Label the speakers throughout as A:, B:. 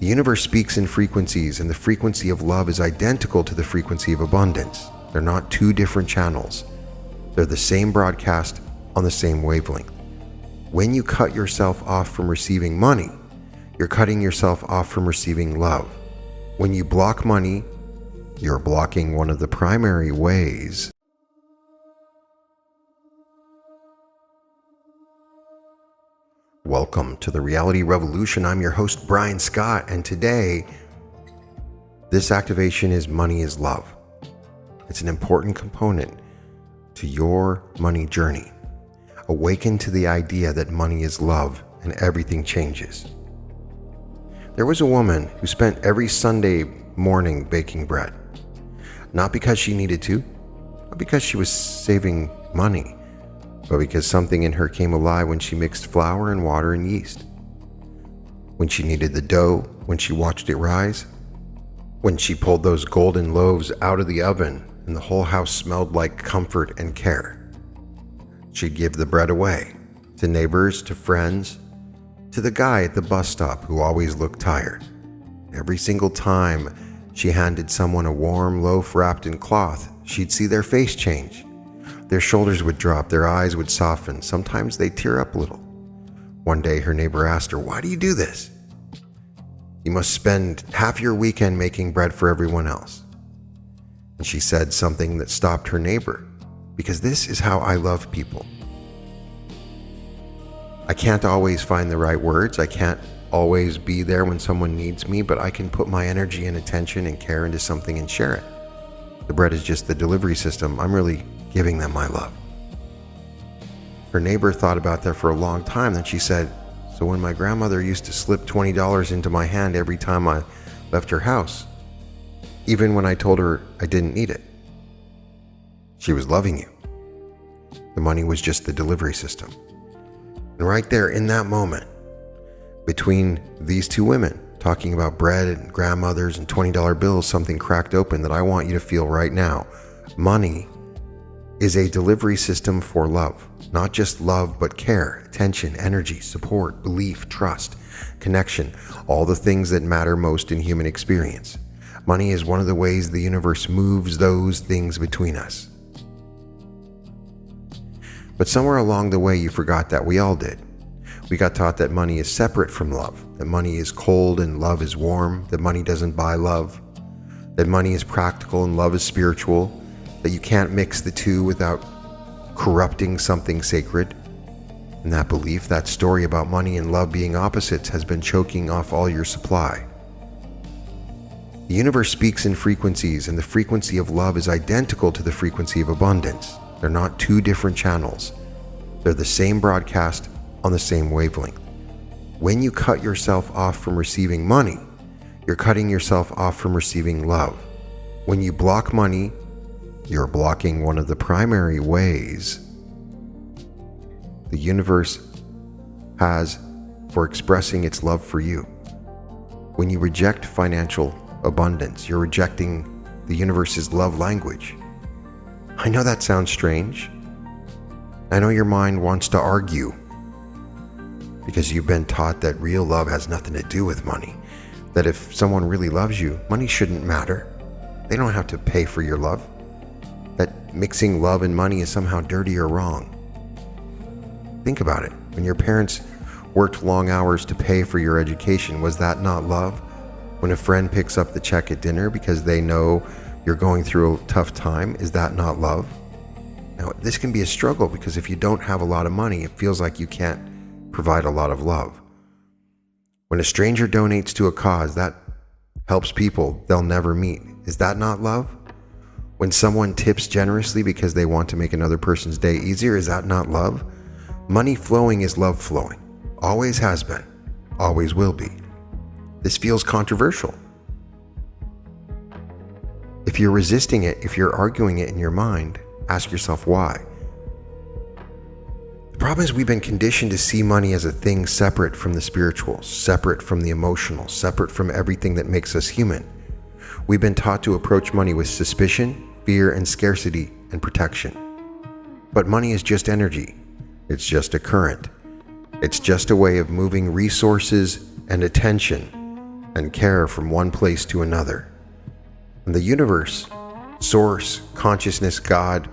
A: The universe speaks in frequencies, and the frequency of love is identical to the frequency of abundance. They're not two different channels. They're the same broadcast on the same wavelength. When you cut yourself off from receiving money, you're cutting yourself off from receiving love. When you block money, you're blocking one of the primary ways. Welcome to the Reality Revolution. I'm your host, Brian Scott, and today, this activation is money is love. It's an important component to your money journey. Awaken to the idea that money is love and everything changes. There was a woman who spent every Sunday morning baking bread. Not because she needed to, not because she was saving money, but because something in her came alive when she mixed flour and water and yeast. When she kneaded the dough, when she watched it rise, when she pulled those golden loaves out of the oven and the whole house smelled like comfort and care. She'd give the bread away to neighbors, to friends, to the guy at the bus stop who always looked tired. Every single time she handed someone a warm loaf wrapped in cloth, she'd see their face change. Their shoulders would drop, their eyes would soften. Sometimes they'd tear up a little. One day her neighbor asked her, "Why do you do this? You must spend half your weekend making bread for everyone else." And she said something that stopped her neighbor, "Because this is how I love people. I can't always find the right words. I can't always be there when someone needs me, but I can put my energy and attention and care into something and share it. The bread is just the delivery system. I'm really giving them my love." Her neighbor thought about that for a long time. Then she said, "So when my grandmother used to slip $20 into my hand every time I left her house, even when I told her I didn't need it, she was loving you. The money was just the delivery system." And right there in that moment, between these two women talking about bread and grandmothers and $20 bills, something cracked open that I want you to feel right now. Money is a delivery system for love. Not just love, but care, attention, energy, support, belief, trust, connection, all the things that matter most in human experience. Money is one of the ways the universe moves those things between us. But somewhere along the way, you forgot that. We all did. We got taught that money is separate from love, that money is cold and love is warm, that money doesn't buy love, that money is practical and love is spiritual, that you can't mix the two without corrupting something sacred. And that belief, that story about money and love being opposites, has been choking off all your supply. The universe speaks in frequencies, and the frequency of love is identical to the frequency of abundance. They're not two different channels. They're the same broadcast on the same wavelength. When you cut yourself off from receiving money, you're cutting yourself off from receiving love. When you block money, you're blocking one of the primary ways the universe has for expressing its love for you. When you reject financial abundance, you're rejecting the universe's love language. I know that sounds strange. I know your mind wants to argue because you've been taught that real love has nothing to do with money. That if someone really loves you, money shouldn't matter. They don't have to pay for your love. That mixing love and money is somehow dirty or wrong. Think about it. When your parents worked long hours to pay for your education, was that not love? When a friend picks up the check at dinner because they know you're going through a tough time, is that not love? Now, this can be a struggle because if you don't have a lot of money, it feels like you can't provide a lot of love. When a stranger donates to a cause that helps people they'll never meet, is that not love? When someone tips generously because they want to make another person's day easier, is that not love? Money flowing is love flowing. Always has been. Always will be. This feels controversial. If you're resisting it, if you're arguing it in your mind, ask yourself why. The problem is we've been conditioned to see money as a thing separate from the spiritual, separate from the emotional, separate from everything that makes us human. We've been taught to approach money with suspicion, fear, and scarcity and protection. But money is just energy. It's just a current. It's just a way of moving resources and attention and care from one place to another. And the universe, source, consciousness, God,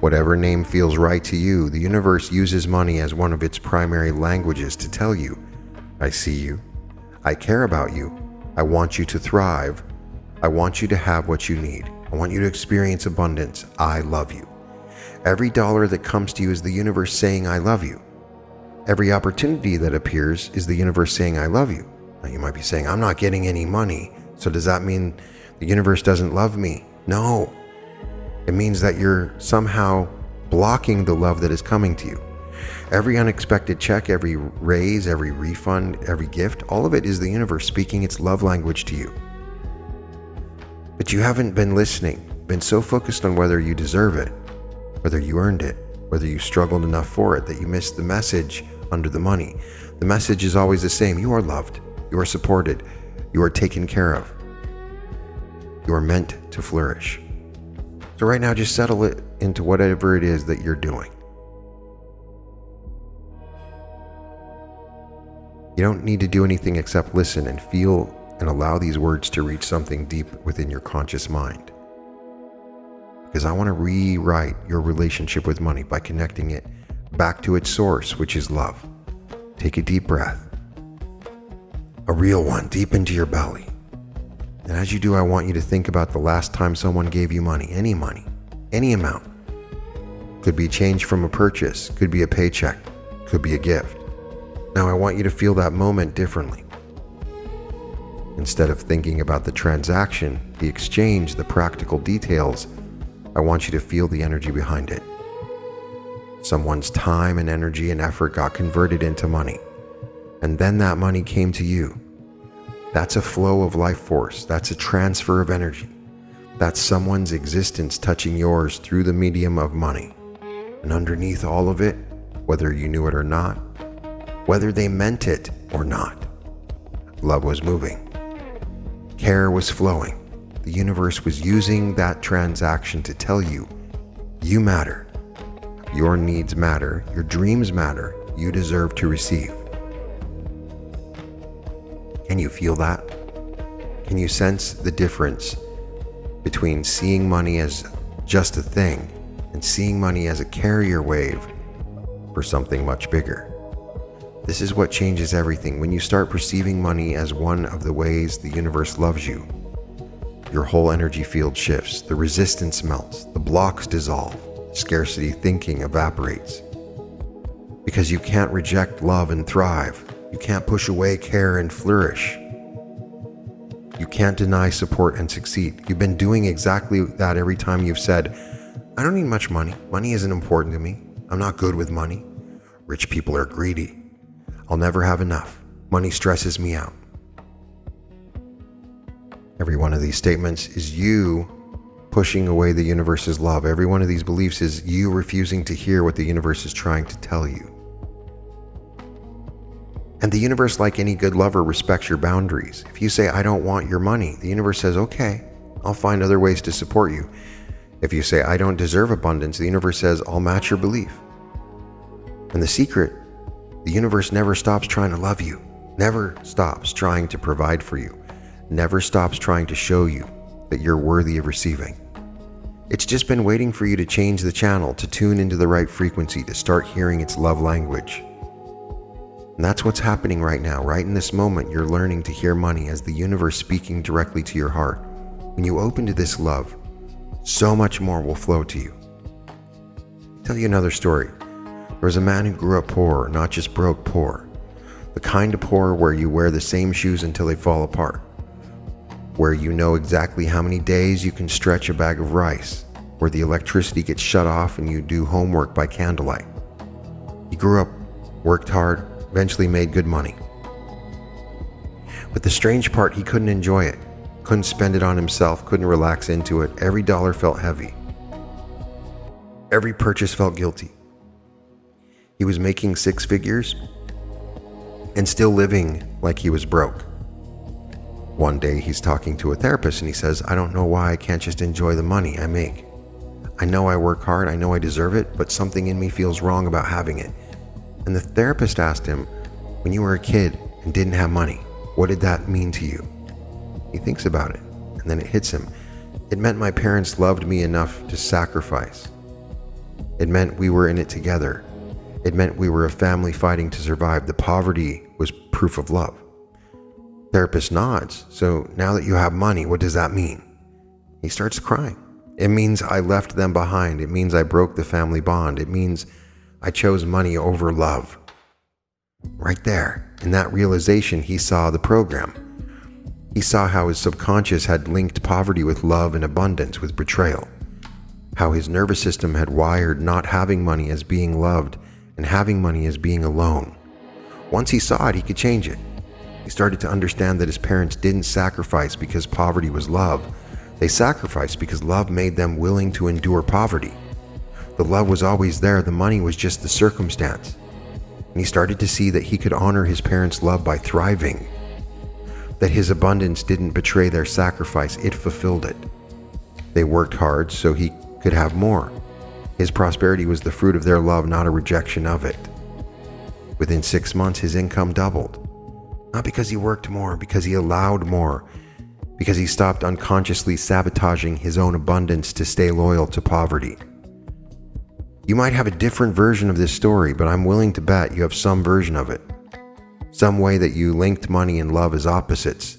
A: whatever name feels right to you, the universe uses money as one of its primary languages to tell you, I see you, I care about you, I want you to thrive, I want you to have what you need, I want you to experience abundance, I love you. Every dollar that comes to you is the universe saying, I love you. Every opportunity that appears is the universe saying, I love you. Now you might be saying, I'm not getting any money, so does that mean the universe doesn't love me? No. It means that you're somehow blocking the love that is coming to you. Every unexpected check, every raise, every refund, every gift, all of it is the universe speaking its love language to you. But you haven't been listening, been so focused on whether you deserve it, whether you earned it, whether you struggled enough for it, that you missed the message under the money. The message is always the same. You are loved. You are supported. You are taken care of. You are meant to flourish. So right now, just settle it into whatever it is that you're doing. You don't need to do anything except listen and feel and allow these words to reach something deep within your conscious mind. Because I want to rewrite your relationship with money by connecting it back to its source, which is love. Take a deep breath. A real one, deep into your belly. And as you do, I want you to think about the last time someone gave you money, any amount. Could be change from a purchase, could be a paycheck, could be a gift. Now I want you to feel that moment differently. Instead of thinking about the transaction, the exchange, the practical details, I want you to feel the energy behind it. Someone's time and energy and effort got converted into money, and then that money came to you. That's a flow of life force. That's a transfer of energy. That's someone's existence touching yours through the medium of money. And underneath all of it, whether you knew it or not, whether they meant it or not, love was moving. Care was flowing. The universe was using that transaction to tell you, you matter. Your needs matter. Your dreams matter. You deserve to receive. Can you feel that? Can you sense the difference between seeing money as just a thing and seeing money as a carrier wave for something much bigger? This is what changes everything. When you start perceiving money as one of the ways the universe loves you, your whole energy field shifts, the resistance melts, the blocks dissolve, scarcity thinking evaporates. Because you can't reject love and thrive. You can't push away care and flourish. You can't deny support and succeed. You've been doing exactly that every time you've said, I don't need much money. Money isn't important to me. I'm not good with money. Rich people are greedy. I'll never have enough. Money stresses me out. Every one of these statements is you pushing away the universe's love. Every one of these beliefs is you refusing to hear what the universe is trying to tell you. And the universe, like any good lover, respects your boundaries. If you say, I don't want your money, the universe says, okay, I'll find other ways to support you. If you say, I don't deserve abundance, the universe says, I'll match your belief. And the secret, the universe never stops trying to love you, never stops trying to provide for you, never stops trying to show you that you're worthy of receiving. It's just been waiting for you to change the channel, to tune into the right frequency, to start hearing its love language. And that's what's happening right now. Right in this moment, you're learning to hear money as the universe speaking directly to your heart. When you open to this love, so much more will flow to you. I'll tell you another story. There was a man who grew up poor, not just broke, poor. The kind of poor where you wear the same shoes until they fall apart. Where you know exactly how many days you can stretch a bag of rice. Where the electricity gets shut off and you do homework by candlelight. He grew up, worked hard, eventually made good money. But the strange part, he couldn't enjoy it. Couldn't spend it on himself, couldn't relax into it. Every dollar felt heavy. Every purchase felt guilty. He was making six figures and still living like he was broke. One day he's talking to a therapist and he says, I don't know why I can't just enjoy the money I make. I know I work hard, I know I deserve it, but something in me feels wrong about having it. And the therapist asked him, when you were a kid and didn't have money, What did that mean to you? He thinks about it, and then it hits him. It meant my parents loved me enough to sacrifice. It meant we were in it together. It meant we were a family fighting to survive. The poverty was proof of love. Therapist nods. So now that you have money, what does that mean? He starts crying. It means I left them behind. It means I broke the family bond. It means I chose money over love. Right there, in that realization, he saw the program. He saw how his subconscious had linked poverty with love and abundance with betrayal. How his nervous system had wired not having money as being loved and having money as being alone. Once he saw it, he could change it. He started to understand that his parents didn't sacrifice because poverty was love. They sacrificed because love made them willing to endure poverty. The love was always there, the money was just the circumstance. And he started to see that he could honor his parents' love by thriving. That his abundance didn't betray their sacrifice, it fulfilled it. They worked hard so he could have more. His prosperity was the fruit of their love, not a rejection of it. Within 6 months, his income doubled. Not because he worked more, because he allowed more, because he stopped unconsciously sabotaging his own abundance to stay loyal to poverty. You might have a different version of this story, but I'm willing to bet you have some version of it. Some way that you linked money and love as opposites.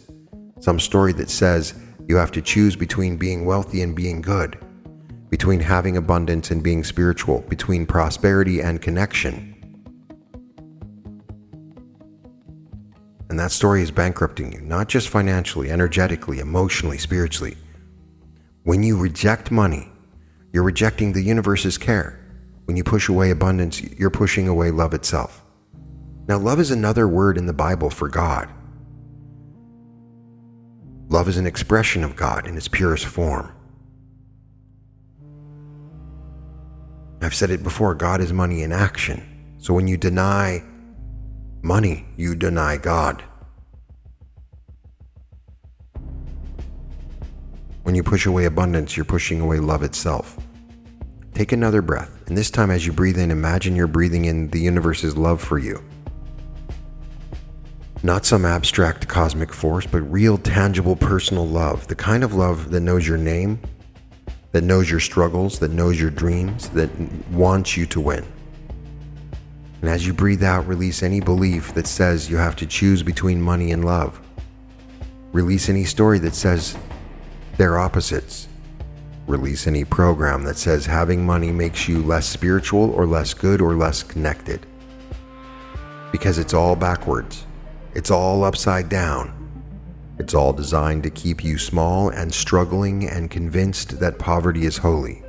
A: Some story that says you have to choose between being wealthy and being good, between having abundance and being spiritual, between prosperity and connection. And that story is bankrupting you, not just financially, energetically, emotionally, spiritually. When you reject money, you're rejecting the universe's care. When you push away abundance, you're pushing away love itself. Now, love is another word in the Bible for God. Love is an expression of God in its purest form. I've said it before, God is money in action. So when you deny money, you deny God. When you push away abundance, you're pushing away love itself. Take another breath, and this time as you breathe in, imagine you're breathing in the universe's love for you. Not some abstract cosmic force, but real, tangible, personal love. The kind of love that knows your name, that knows your struggles, that knows your dreams, that wants you to win. And as you breathe out, release any belief that says you have to choose between money and love. Release any story that says they're opposites. Release any program that says having money makes you less spiritual or less good or less connected. Because it's all backwards. It's all upside down. It's all designed to keep you small and struggling and convinced that poverty is holy.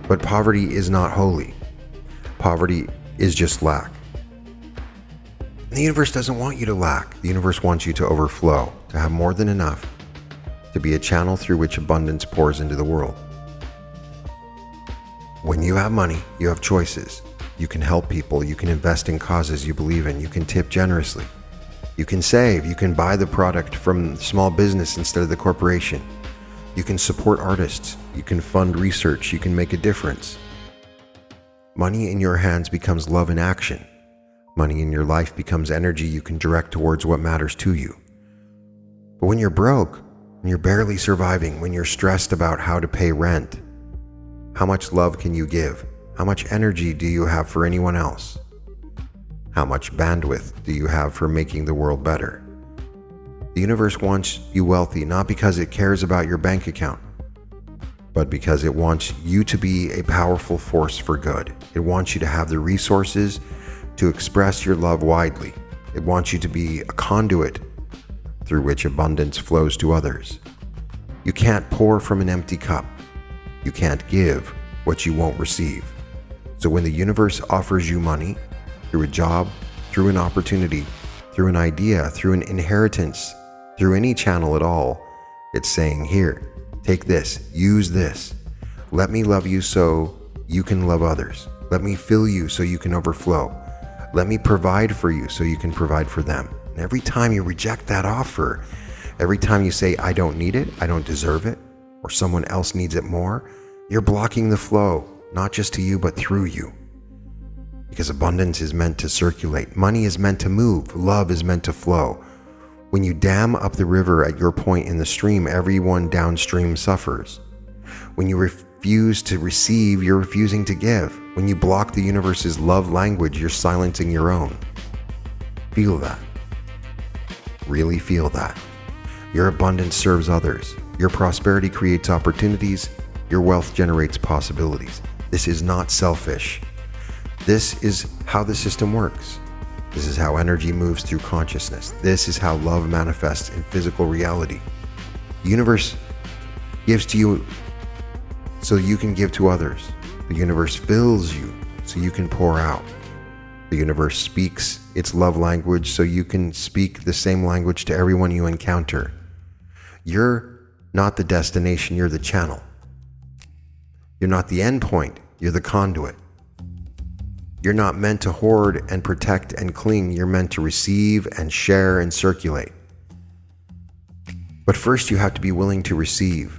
A: But poverty is not holy. Poverty is just lack. And the universe doesn't want you to lack. The universe wants you to overflow, to have more than enough, to be a channel through which abundance pours into the world. When you have money, you have choices. You can help people, you can invest in causes you believe in, you can tip generously. You can save, you can buy the product from small business instead of the corporation. You can support artists, you can fund research, you can make a difference. Money in your hands becomes love in action. Money in your life becomes energy you can direct towards what matters to you. But when you're broke, when you're barely surviving, when you're stressed about how to pay rent, how much love can you give? How much energy do you have for anyone else? How much bandwidth do you have for making the world better? The universe wants you wealthy not because it cares about your bank account, but because it wants you to be a powerful force for good. It wants you to have the resources to express your love widely. It wants you to be a conduit through which abundance flows to others. You can't pour from an empty cup. You can't give what you won't receive. So when the universe offers you money, through a job, through an opportunity, through an idea, through an inheritance, through any channel at all, it's saying, here, take this, use this. Let me love you so you can love others. Let me fill you so you can overflow. Let me provide for you so you can provide for them. And every time you reject that offer, every time you say, I don't need it, I don't deserve it, or someone else needs it more, you're blocking the flow, not just to you, but through you. Because abundance is meant to circulate. Money is meant to move. Love is meant to flow. When you dam up the river at your point in the stream, everyone downstream suffers. When you refuse to receive, you're refusing to give. When you block the universe's love language, you're silencing your own. Feel that. Really feel that. Your abundance serves others. Your prosperity creates opportunities. Your wealth generates possibilities. This is not selfish. This is how the system works. This is how energy moves through consciousness. This is how love manifests in physical reality. The universe gives to you so you can give to others. The universe fills you so you can pour out. The universe speaks its love language so you can speak the same language to everyone you encounter. You're not the destination, you're the channel. You're not the end point, you're the conduit. You're not meant to hoard and protect and cling. You're meant to receive and share and circulate. But first you have to be willing to receive.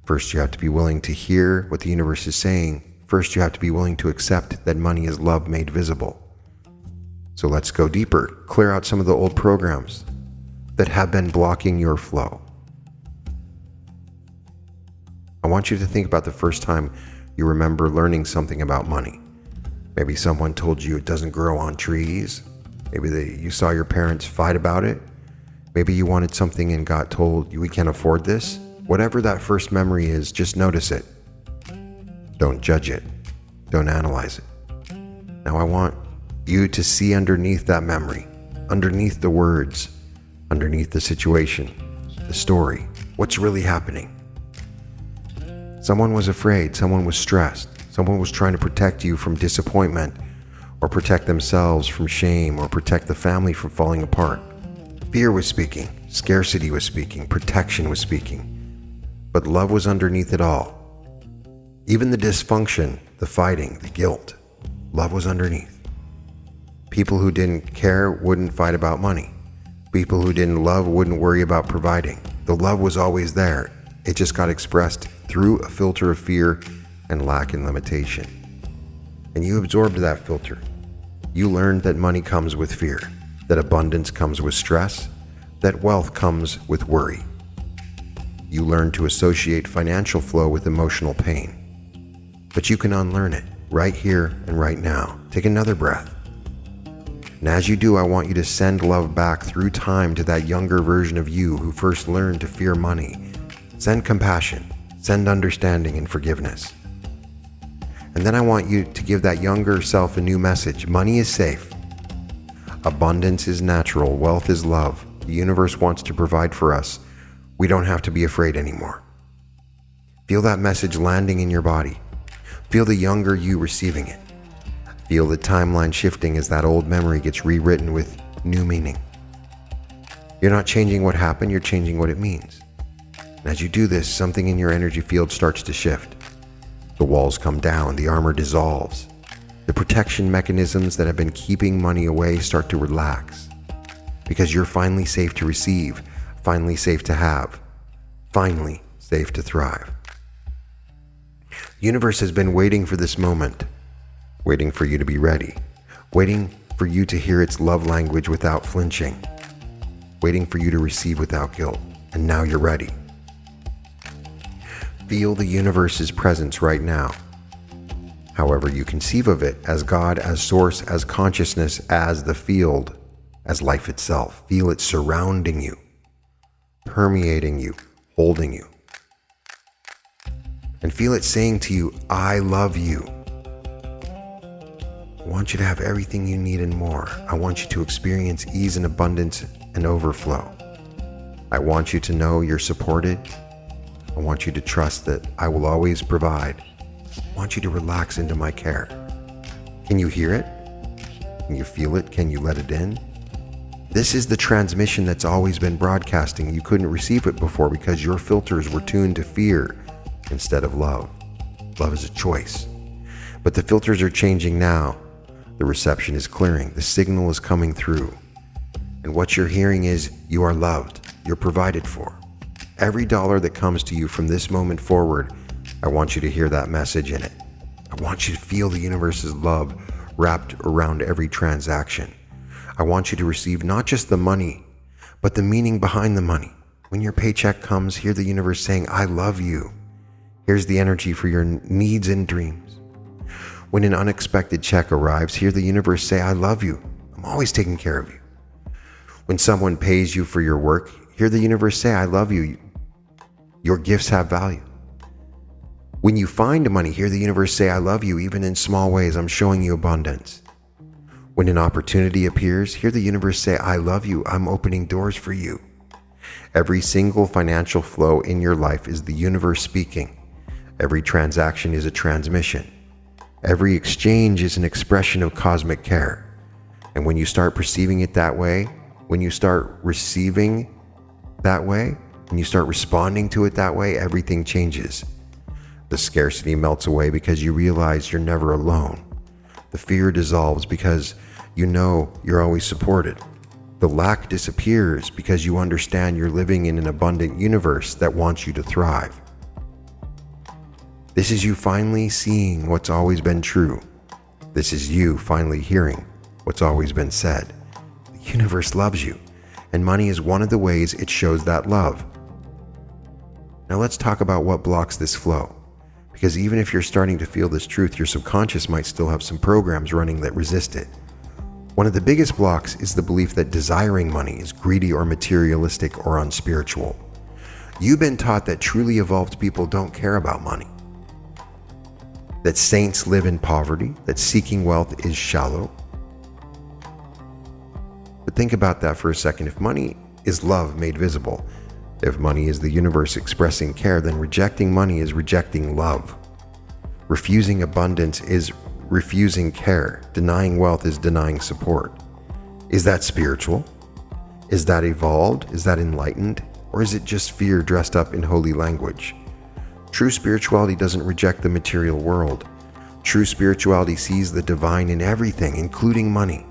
A: First you have to be willing to hear what the universe is saying. First you have to be willing to accept that money is love made visible. So let's go deeper. Clear out some of the old programs that have been blocking your flow. I want you to think about the first time you remember learning something about money. Maybe someone told you it doesn't grow on trees. Maybe you saw your parents fight about it. Maybe you wanted something and got told we can't afford this. Whatever that first memory is, just notice it. Don't judge it. Don't analyze it. Now I want you to see underneath that memory, underneath the words, underneath the situation, the story, what's really happening. Someone was afraid, someone was stressed. Someone was trying to protect you from disappointment, or protect themselves from shame, or protect the family from falling apart. Fear was speaking, scarcity was speaking, protection was speaking. But love was underneath it all. Even the dysfunction, the fighting, the guilt, love was underneath. People who didn't care wouldn't fight about money. People who didn't love wouldn't worry about providing. The love was always there. It just got expressed through a filter of fear and lack and limitation. And you absorbed that filter. You learned that money comes with fear, that abundance comes with stress, that wealth comes with worry. You learned to associate financial flow with emotional pain. But you can unlearn it right here and right now. Take another breath. And as you do, I want you to send love back through time to that younger version of you who first learned to fear money. Send compassion, send understanding and forgiveness. And then I want you to give that younger self a new message. Money is safe. Abundance is natural. Wealth is love. The universe wants to provide for us. We don't have to be afraid anymore. Feel that message landing in your body. Feel the younger you receiving it. Feel the timeline shifting as that old memory gets rewritten with new meaning. You're not changing what happened, you're changing what it means. And as you do this, something in your energy field starts to shift. The walls come down, the armor dissolves. The protection mechanisms that have been keeping money away start to relax. Because you're finally safe to receive, finally safe to have, finally safe to thrive. The universe has been waiting for this moment, waiting for you to be ready, waiting for you to hear its love language without flinching, waiting for you to receive without guilt, and now you're ready. Feel the universe's presence right now. However you conceive of it, as God, as source, as consciousness, as the field, as life itself. Feel it surrounding you, permeating you, holding you. And feel it saying to you, I love you. I want you to have everything you need and more. I want you to experience ease and abundance and overflow. I want you to know you're supported. I want you to trust that I will always provide. I want you to relax into my care. Can you hear it? Can you feel it? Can you let it in? This is the transmission that's always been broadcasting. You couldn't receive it before because your filters were tuned to fear instead of love. Love is a choice. But the filters are changing now. The reception is clearing. The signal is coming through. And what you're hearing is you are loved. You're provided for. Every dollar that comes to you from this moment forward, I want you to hear that message in it. I want you to feel the universe's love wrapped around every transaction. I want you to receive not just the money, but the meaning behind the money. When your paycheck comes, hear the universe saying, I love you. Here's the energy for your needs and dreams. When an unexpected check arrives, hear the universe say, I love you. I'm always taking care of you. When someone pays you for your work, hear the universe say, I love you. Your gifts have value. When you find money, hear the universe say, I love you. Even in small ways, I'm showing you abundance. When an opportunity appears, hear the universe say, I love you. I'm opening doors for you. Every single financial flow in your life is the universe speaking. Every transaction is a transmission. Every exchange is an expression of cosmic care. And when you start perceiving it that way, when you start receiving that way, when you start responding to it that way, everything changes. The scarcity melts away because you realize you're never alone. The fear dissolves because you know you're always supported. The lack disappears because you understand you're living in an abundant universe that wants you to thrive. This is you finally seeing what's always been true. This is you finally hearing what's always been said. The universe loves you, and money is one of the ways it shows that love. Now let's talk about what blocks this flow. Because even if you're starting to feel this truth, your subconscious might still have some programs running that resist it. One of the biggest blocks is the belief that desiring money is greedy or materialistic or unspiritual. You've been taught that truly evolved people don't care about money, that saints live in poverty, that seeking wealth is shallow. But think about that for a second. If money is love made visible, if money is the universe expressing care, then rejecting money is rejecting love. Refusing abundance is refusing care. Denying wealth is denying support. Is that spiritual? Is that evolved? Is that enlightened? Or is it just fear dressed up in holy language? True spirituality doesn't reject the material world. True spirituality sees the divine in everything, including money.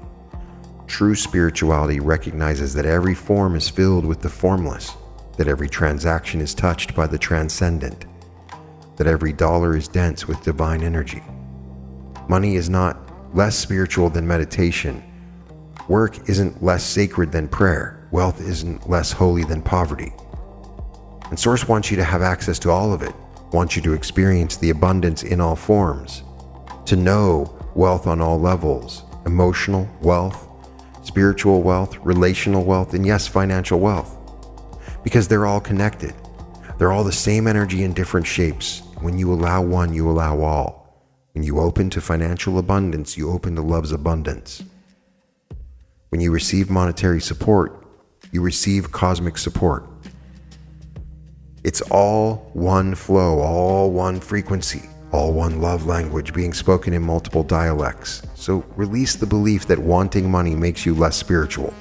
A: True spirituality recognizes that every form is filled with the formless, that every transaction is touched by the transcendent, that every dollar is dense with divine energy. Money is not less spiritual than meditation. Work isn't less sacred than prayer. Wealth isn't less holy than poverty. And Source wants you to have access to all of it, wants you to experience the abundance in all forms, to know wealth on all levels, emotional wealth, spiritual wealth, relational wealth, and yes, financial wealth. Because they're all connected. They're all the same energy in different shapes. When you allow one, you allow all. When you open to financial abundance, you open to love's abundance. When you receive monetary support, you receive cosmic support. It's all one flow, all one frequency, all one love language being spoken in multiple dialects. So release the belief that wanting money makes you less spiritual.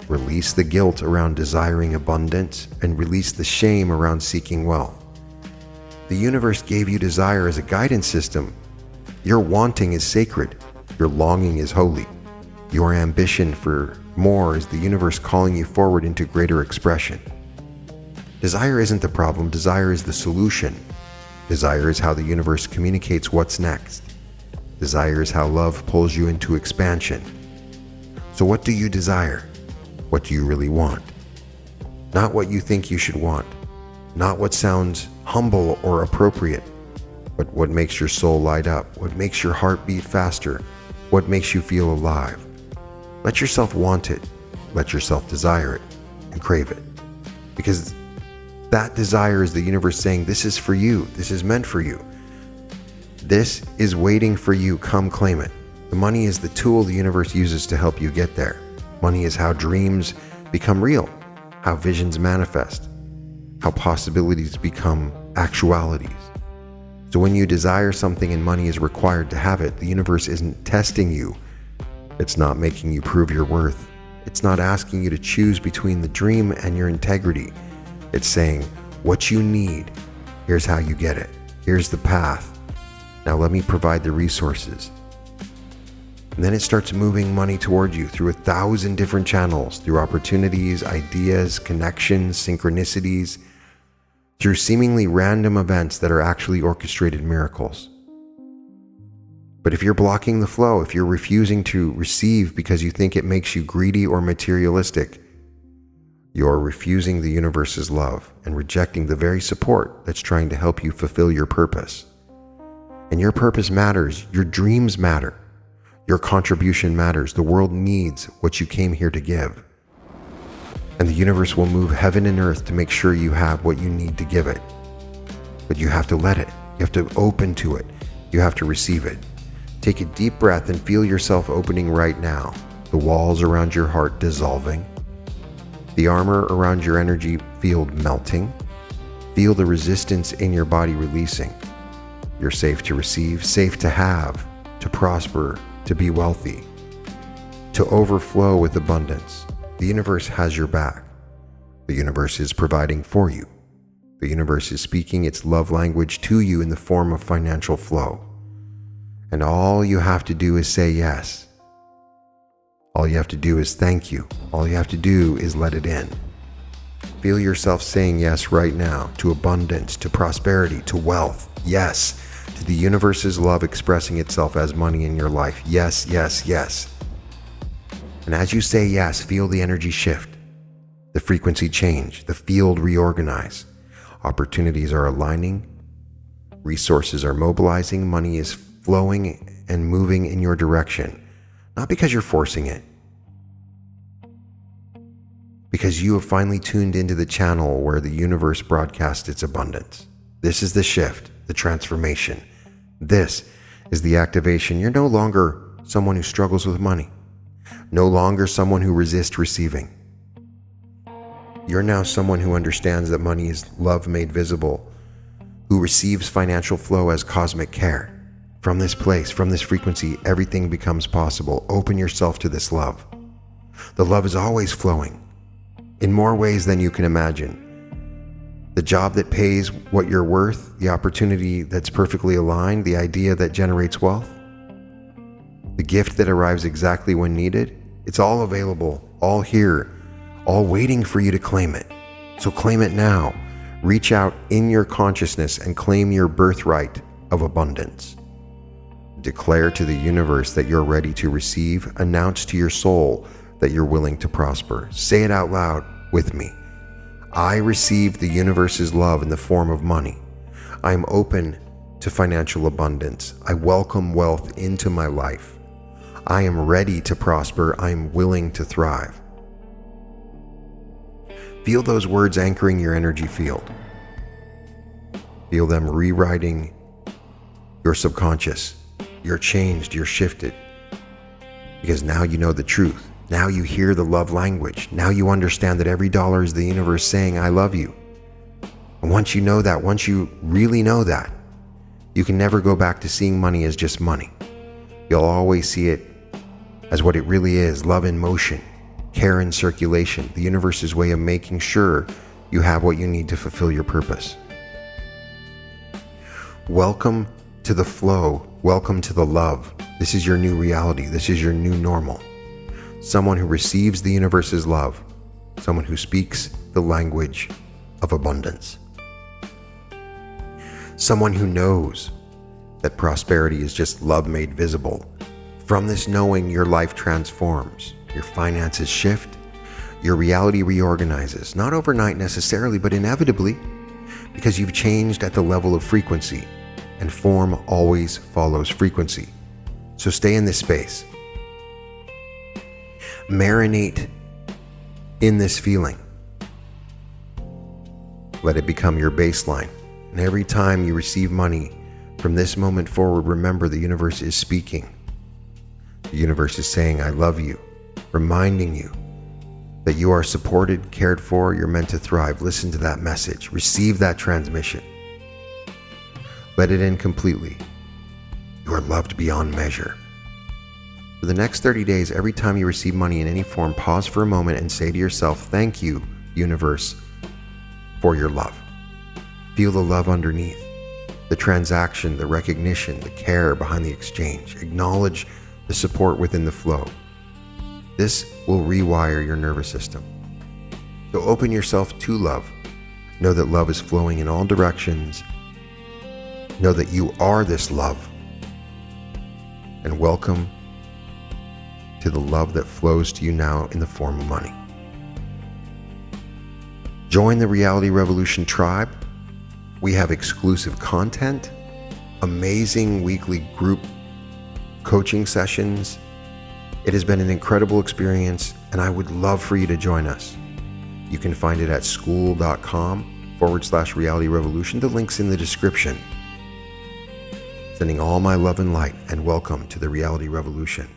A: Release the guilt around desiring abundance and release the shame around seeking wealth. The universe gave you desire as a guidance system. Your wanting is sacred. Your longing is holy. Your ambition for more is the universe calling you forward into greater expression. Desire isn't the problem. Desire is the solution. Desire is how the universe communicates what's next. Desire is how love pulls you into expansion. So what do you desire? What do you really want? Not what you think you should want. Not what sounds humble or appropriate, but what makes your soul light up, what makes your heart beat faster, what makes you feel alive. Let yourself want it, let yourself desire it, and crave it. Because that desire is the universe saying, this is for you, this is meant for you. This is waiting for you, come claim it. The money is the tool the universe uses to help you get there. Money is how dreams become real, how visions manifest, how possibilities become actualities. So when you desire something and money is required to have it, the universe isn't testing you. It's not making you prove your worth. It's not asking you to choose between the dream and your integrity. It's saying, what you need, here's how you get it. Here's the path. Now let me provide the resources. And then it starts moving money toward you through 1,000 different channels, through opportunities, ideas, connections, synchronicities, through seemingly random events that are actually orchestrated miracles. But if you're blocking the flow, if you're refusing to receive because you think it makes you greedy or materialistic, You're refusing the universe's love and rejecting the very support that's trying to help you fulfill your purpose. And your purpose matters. Your dreams matter. Your contribution matters. The world needs what you came here to give. And the universe will move heaven and earth to make sure you have what you need to give it. But you have to let it. You have to open to it. You have to receive it. Take a deep breath and feel yourself opening right now. The walls around your heart dissolving. The armor around your energy field melting. Feel the resistance in your body releasing. You're safe to receive, safe to have, to prosper, to be wealthy, to overflow with abundance. The universe has your back. The universe is providing for you. The universe is speaking its love language to you in the form of financial flow. And all you have to do is say yes. All you have to do is thank you. All you have to do is let it in. Feel yourself saying yes right now to abundance, to prosperity, to wealth. Yes, to the universe's love expressing itself as money in your life. Yes, yes, yes. And as you say yes, feel the energy shift, the frequency change, the field reorganize. Opportunities are aligning, resources are mobilizing, money is flowing and moving in your direction. Not because you're forcing it, because you have finally tuned into the channel where the universe broadcasts its abundance. This is the shift, the transformation. This is the activation. You're no longer someone who struggles with money, no longer someone who resists receiving. You're now someone who understands that money is love made visible, who receives financial flow as cosmic care. From this place, from this frequency, everything becomes possible. Open yourself to this love. The love is always flowing in more ways than you can imagine. The job that pays what you're worth, the opportunity that's perfectly aligned, the idea that generates wealth, the gift that arrives exactly when needed, it's all available, all here, all waiting for you to claim it. So claim it now. Reach out in your consciousness and claim your birthright of abundance. Declare to the universe that you're ready to receive. Announce to your soul that you're willing to prosper. Say it out loud with me. I receive the universe's love in the form of money. I am open to financial abundance. I welcome wealth into my life. I am ready to prosper. I am willing to thrive. Feel those words anchoring your energy field. Feel them rewriting your subconscious. You're changed, you're shifted. Because now you know the truth. Now you hear the love language. Now you understand that every dollar is the universe saying, I love you. And once you know that, once you really know that, you can never go back to seeing money as just money. You'll always see it as what it really is, love in motion, care in circulation, the universe's way of making sure you have what you need to fulfill your purpose. Welcome to the flow. Welcome to the love. This is your new reality. This is your new normal. Someone who receives the universe's love. Someone who speaks the language of abundance. Someone who knows that prosperity is just love made visible. From this knowing, your life transforms. Your finances shift. Your reality reorganizes. Not overnight necessarily, but inevitably, because you've changed at the level of frequency. And form always follows frequency. So stay in this space. Marinate in this feeling. Let it become your baseline. And every time you receive money, from this moment forward, remember the universe is speaking. The universe is saying, I love you, reminding you that you are supported, cared for, you're meant to thrive. Listen to that message. Receive that transmission. Let it in completely. You are loved beyond measure. For the next 30 days, every time you receive money in any form, pause for a moment and say to yourself, thank you, universe, for your love. Feel the love underneath, the transaction, the recognition, the care behind the exchange. Acknowledge the support within the flow. This will rewire your nervous system. So open yourself to love. Know that love is flowing in all directions. Know that you are this love. And welcome to the love that flows to you now in the form of money. Join the Reality Revolution tribe. We have exclusive content, amazing weekly group coaching sessions. It has been an incredible experience, and I would love for you to join us. You can find it at school.com/Reality Revolution. The link's in the description. Sending all my love and light, and welcome to the Reality Revolution.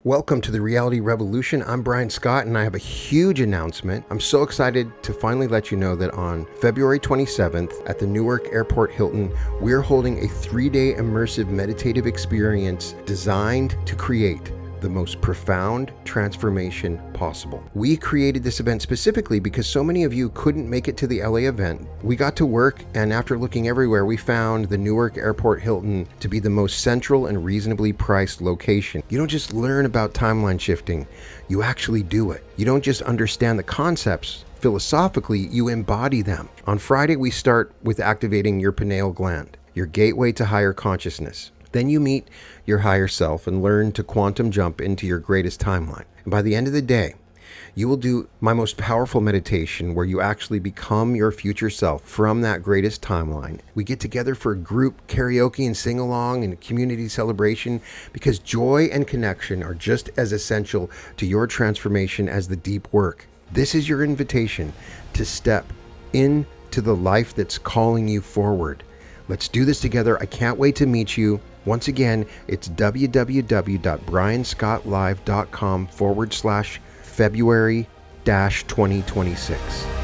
A: Welcome to the Reality Revolution. I'm Brian Scott, and I have a huge announcement. I'm so excited to finally let you know that on February 27th at the Newark Airport Hilton, we're holding a 3-day immersive meditative experience designed to create the most profound transformation possible. We created this event specifically because so many of you couldn't make it to the LA event. We got to work, and after looking everywhere, we found the Newark Airport Hilton to be the most central and reasonably priced location. You don't just learn about timeline shifting, you actually do it. You don't just understand the concepts philosophically, you embody them. On Friday, we start with activating your pineal gland, your gateway to higher consciousness. Then you meet your higher self and learn to quantum jump into your greatest timeline. And by the end of the day, you will do my most powerful meditation where you actually become your future self from that greatest timeline. We get together for a group karaoke and sing along and community celebration because joy and connection are just as essential to your transformation as the deep work. This is your invitation to step into the life that's calling you forward. Let's do this together. I can't wait to meet you. Once again, it's www.brianscottlive.com/February-2026.